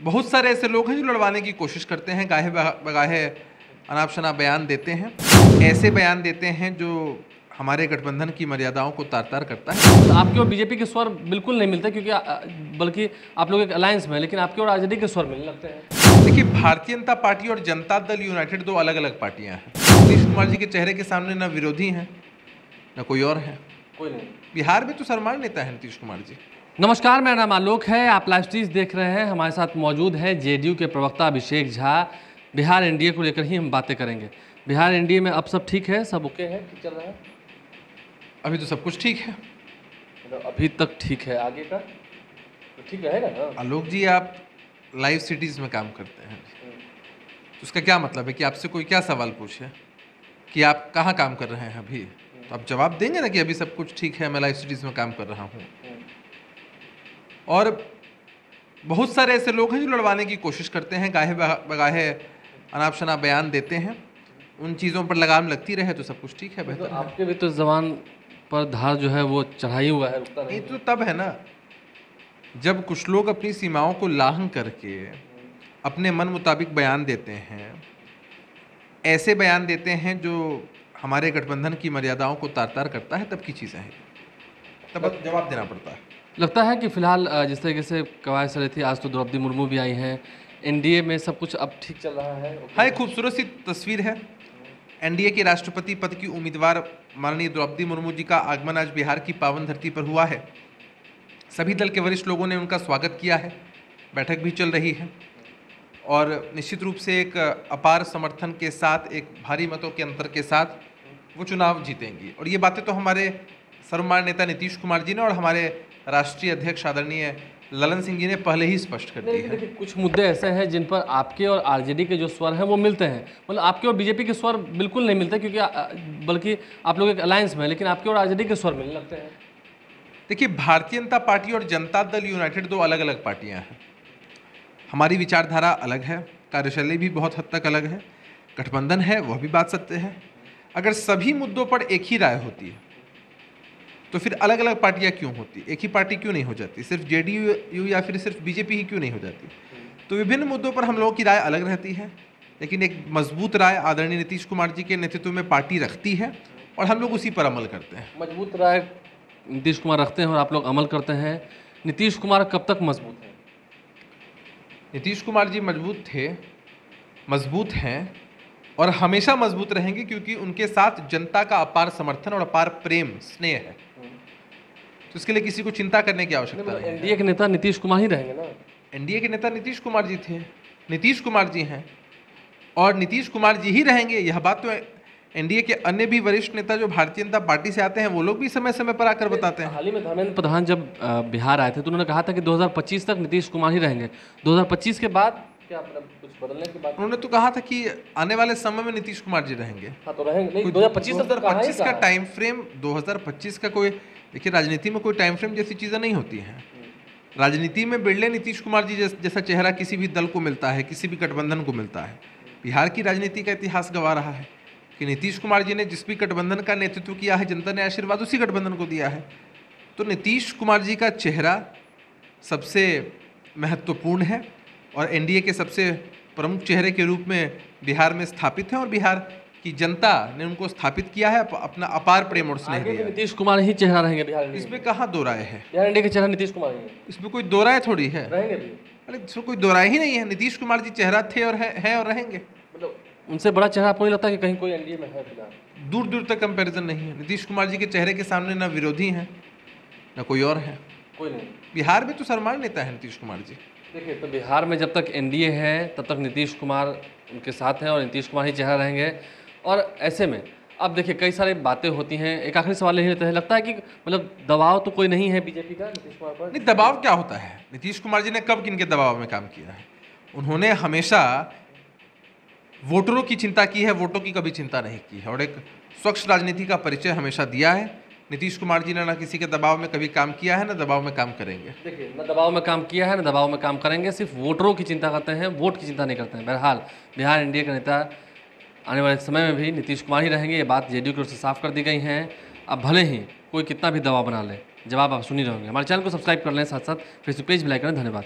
बहुत सारे ऐसे लोग हैं जो लड़वाने की कोशिश करते हैं, गाहे बगाहे अनाप शनाप बयान देते हैं, ऐसे बयान देते हैं जो हमारे गठबंधन की मर्यादाओं को तार तार करता है। तो आपके और बीजेपी के स्वर बिल्कुल नहीं मिलते, क्योंकि बल्कि आप लोग एक अलायंस में हैं, लेकिन आपके और आरजेडी के स्वर मिलने लगते हैं। देखिए, भारतीय जनता पार्टी और जनता दल यूनाइटेड दो अलग अलग पार्टियां हैं। नीतीश कुमार जी के चेहरे के सामने न विरोधी हैं न कोई और है। कोई नहीं। बिहार में तो सर्वमान्य नेता है नीतीश कुमार जी। नमस्कार, मेरा नाम आलोक है, आप लाइव स्ट्रीम देख रहे हैं। हमारे साथ मौजूद है जेडीयू के प्रवक्ता अभिषेक झा। बिहार एनडीए को लेकर ही हम बातें करेंगे। बिहार एनडीए में अब सब ठीक है, सब ओके है, ठीक चल रहा है? अभी तो सब कुछ ठीक है। मतलब अभी तक ठीक है, आगे का तो ठीक रहेगा ना? आलोक जी, आप लाइव सिटीज़ में काम करते हैं, तो उसका क्या मतलब है कि आपसे कोई क्या सवाल पूछे कि आप कहाँ काम कर रहे हैं अभी, तो आप जवाब देंगे ना कि अभी सब कुछ ठीक है, मैं लाइव सिटीज़ में काम कर रहा हूँ। और बहुत सारे ऐसे लोग हैं जो लड़वाने की कोशिश करते हैं, गाहे बगाहे अनाप शनाप बयान देते हैं। उन चीज़ों पर लगाम लगती रहे तो सब कुछ ठीक है, बेहतर है। आपके भी तो जबान पर धार जो है वो चढ़ाई हुआ है, रुकता नहीं। तो तब है ना जब कुछ लोग अपनी सीमाओं को लांघ करके अपने मन मुताबिक बयान देते हैं, ऐसे बयान देते हैं जो हमारे गठबंधन की मर्यादाओं को तार तार करता है, तब की चीज़ें हैं, तब जवाब देना पड़ता है। लगता है कि फिलहाल जिस तरीके से कवायद चल रही थी, आज तो द्रौपदी मुर्मू भी आई हैं, एनडीए में सब कुछ अब ठीक चल रहा है। हाँ, एक खूबसूरत सी तस्वीर है। एनडीए के राष्ट्रपति पद की उम्मीदवार माननीय द्रौपदी मुर्मू जी का आगमन आज बिहार की पावन धरती पर हुआ है। सभी दल के वरिष्ठ लोगों ने उनका स्वागत किया है, बैठक भी चल रही है और निश्चित रूप से एक अपार समर्थन के साथ, एक भारी मतों के अंतर के साथ वो चुनाव जीतेंगी। और ये बातें तो हमारे सर्वमान्य नेता नीतीश कुमार जी ने और हमारे राष्ट्रीय अध्यक्ष आदरणीय ललन सिंह जी ने पहले ही स्पष्ट कर दी है। देखिए, कुछ मुद्दे ऐसे हैं जिन पर आपके और आरजेडी के जो स्वर हैं वो मिलते हैं। मतलब आपके और बीजेपी के स्वर बिल्कुल नहीं मिलते, क्योंकि बल्कि आप लोग एक अलायंस में हैं, लेकिन आपके और आरजेडी के स्वर मिलने लगते हैं। देखिए, भारतीय जनता पार्टी और जनता दल यूनाइटेड दो अलग अलग पार्टियां हैं। हमारी विचारधारा अलग है, कार्यशैली भी बहुत हद तक अलग है, गठबंधन है वह भी बात सत्य है। अगर सभी मुद्दों पर एक ही राय होती है तो फिर अलग अलग पार्टियां क्यों होती, एक ही पार्टी क्यों नहीं हो जाती, सिर्फ जेडीयू या फिर सिर्फ बीजेपी ही क्यों नहीं हो जाती? तो विभिन्न मुद्दों पर हम लोगों की राय अलग रहती है, लेकिन एक मजबूत राय आदरणीय नीतीश कुमार जी के नेतृत्व में पार्टी रखती है और हम लोग उसी पर अमल करते हैं। मजबूत राय नीतीश कुमार रखते हैं और आप लोग अमल करते हैं। नीतीश कुमार कब तक मजबूत है? नीतीश कुमार जी मजबूत थे, मजबूत हैं और हमेशा मजबूत रहेंगे, क्योंकि उनके साथ जनता का अपार समर्थन और अपार प्रेम स्नेह है। तो इसके लिए किसी को चिंता करने की आवश्यकता नहीं है। एनडीए के नेता नीतीश कुमार ही रहेंगे ना? एनडीए के नेता नीतीश कुमार जी थे, नीतीश कुमार जी हैं और नीतीश कुमार जी ही रहेंगे। यह बात तो एनडीए के अन्य भी वरिष्ठ नेता जो भारतीय जनता पार्टी से आते हैं वो लोग भी समय समय पर आकर बताते हैं। हाल ही में धर्मेंद्र प्रधान जब बिहार आए थे तो उन्होंने कहा था कि 2025 तक नीतीश कुमार ही रहेंगे। 2025 के बाद क्या, मतलब कुछ बदलने के बाद? उन्होंने तो कहा था कि आने वाले समय में नीतीश कुमार जी रहेंगे। हाँ, तो रहेंगे। नहीं, 2025 का टाइम फ्रेम, 2025 का कोई, देखिए राजनीति में कोई टाइम फ्रेम जैसी चीज़ें नहीं होती हैं। राजनीति में बिरले नीतीश कुमार जी जैसा चेहरा किसी भी दल को मिलता है, किसी भी गठबंधन को मिलता है। बिहार की राजनीति का इतिहास गवाह रहा है कि नीतीश कुमार जी ने जिस भी गठबंधन का नेतृत्व किया है, जनता ने आशीर्वाद उसी गठबंधन को दिया है। तो नीतीश कुमार जी का चेहरा सबसे महत्वपूर्ण है और एनडीए के सबसे प्रमुख चेहरे के रूप में बिहार में स्थापित है और बिहार की जनता ने उनको स्थापित किया है, अपना अपार प्रेम और स्नेह दिया। नीतीश कुमार ही चेहरा रहेंगे बिहार? इसमें कहाँ दो राय है? बिहार एनडीए के चेहरा नीतीश कुमार ही है, इसमें कोई दो राय थोड़ी है। रहेंगे भी। अरे इसमें कोई दो राय ही नहीं है, नीतीश कुमार जी चेहरा थे और है और रहेंगे। मतलब उनसे बड़ा चेहरा आपको नहीं लगता कि कहीं कोई एनडीए में है फिलहाल? दूर दूर तक कंपैरिजन नहीं है। नीतीश कुमार जी के चेहरे के सामने न विरोधी हैं न कोई और है। कोई नहीं। बिहार में तो सर्वमान्य नेता है नीतीश कुमार जी। देखिए, तो बिहार में जब तक एनडीए है तब तक नीतीश कुमार उनके साथ हैं और नीतीश कुमार ही चेहरा रहेंगे। और ऐसे में अब देखिए, कई सारी बातें होती हैं। एक आखिरी सवाल यही रहता है, लगता है कि मतलब दबाव तो कोई नहीं है बीजेपी का नीतीश कुमार पर? नहीं, दबाव क्या होता है? नीतीश कुमार जी ने कब किनके दबाव में काम किया है? उन्होंने हमेशा वोटरों की चिंता की है, वोटों की कभी चिंता नहीं की है और एक स्वच्छ राजनीति का परिचय हमेशा दिया है। नीतीश कुमार जी ने ना किसी के दबाव में कभी काम किया है, ना दबाव में काम करेंगे। देखिए, न दबाव में काम किया है, न दबाव में काम करेंगे, सिर्फ वोटरों की चिंता करते हैं, वोट की चिंता नहीं करते हैं। बहरहाल बिहार एनडीए का नेता आने वाले समय में भी नीतीश कुमार ही रहेंगे, ये बात जेडीयू की ओर से साफ कर दी गई है। अब भले ही कोई कितना भी दबाव बना ले, जवाब आप सुन ही रहोगे। हमारे चैनल को सब्सक्राइब कर लें, साथ साथ फेसबुक पेज भी लाइक करें। धन्यवाद।